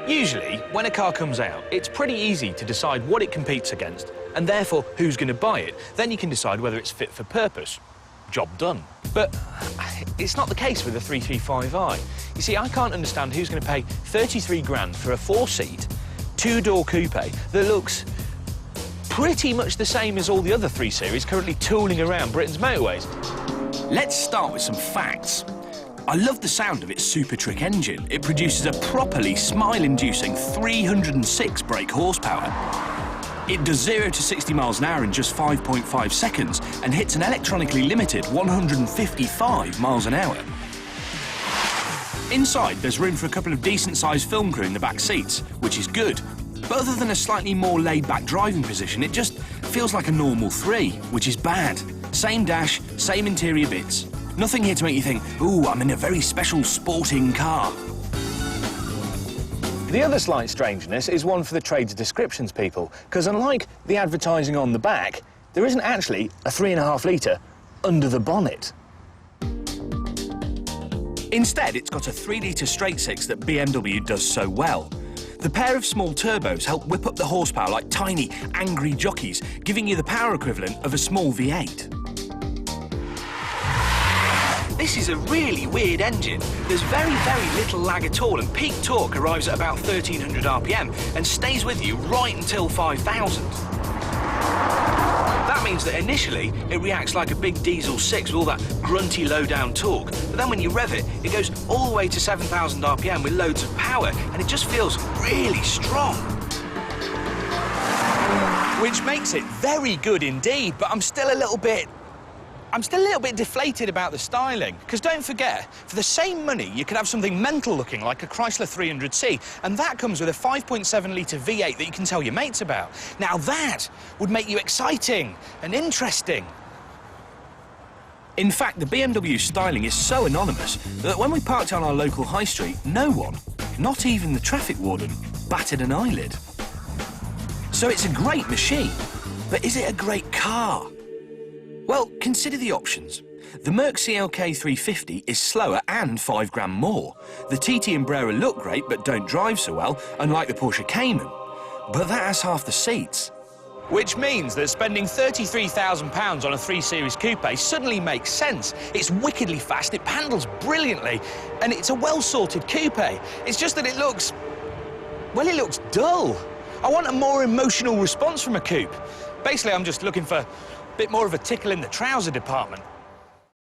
Usually, when a car comes out, it's pretty easy to decide what it competes against, and therefore who's going to buy it. Then you can decide whether it's fit for purpose. Job done. But it's not the case with the 335i. You see, I can't understand who's going to pay 33 grand for a 4-seat, 2-door coupe that looks pretty much the same as all the other 3 Series currently tooling around Britain's motorways. Let's start with some facts. I love the sound of its Super Trick engine. It produces a properly smile-inducing 306 brake horsepower. It does 0 to 60 miles an hour in just 5.5 seconds and hits an electronically limited 155 miles an hour. Inside, there's room for a couple of decent-sized film crew in the back seats, which is good. But other than a slightly more laid-back driving position, it just feels like a normal 3, which is bad. Same dash, same interior bits. Nothing here to make you think, ooh, I'm in a very special sporting car. The other slight strangeness is one for the trades descriptions people, because unlike the advertising on the back, there isn't actually a 3.5 litre under the bonnet. Instead, it's got a 3-litre straight-six that BMW does so well. The pair of small turbos help whip up the horsepower like tiny, angry jockeys, giving you the power equivalent of a small V8. This is a really weird engine. There's very, very little lag at all, and peak torque arrives at about 1,300 RPM and stays with you right until 5,000. That means that initially it reacts like a big diesel 6 with all that grunty low-down torque, but then when you rev it, it goes all the way to 7,000 RPM with loads of power, and it just feels really strong. Which makes it very good indeed, but I'm still a little bit deflated about the styling. Because don't forget, for the same money, you could have something mental looking like a Chrysler 300C, and that comes with a 5.7-litre V8 that you can tell your mates about. Now that would make you exciting and interesting. In fact, the BMW styling is so anonymous that when we parked on our local high street, no one, not even the traffic warden, batted an eyelid. So it's a great machine, but is it a great car? Well, consider the options. The Merc CLK 350 is slower and 5 grand more. The TT and Brera look great but don't drive so well, unlike the Porsche Cayman. But that has half the seats. Which means that spending £33,000 on a 3 Series coupe suddenly makes sense. It's wickedly fast, it handles brilliantly, and it's a well-sorted coupe. It's just that it looks dull. I want a more emotional response from a coupe. Basically, I'm just looking for bit more of a tickle in the trouser department.